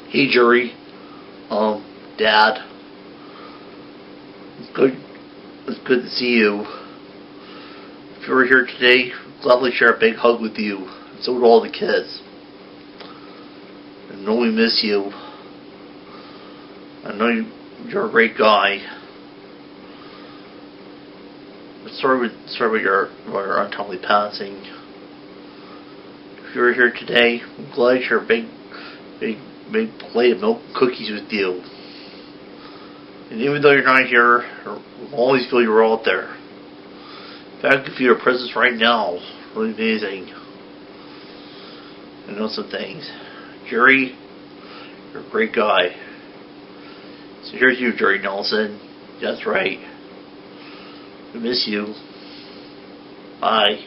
Hey Jerry, Dad, it's good to see you. If you were here today, I'd gladly share a big hug with you, and so would all the kids. I know we miss you. I know you're a great guy. Sorry about your untimely passing. If you were here today, I'm glad to share a big plate of milk and cookies with you. And even though you're not here, I always feel you're out there. In fact, if your presence right now is really amazing. I know some things. Jerry, you're a great guy. So here's you, Jerry Nelson. That's right. We miss you. Bye.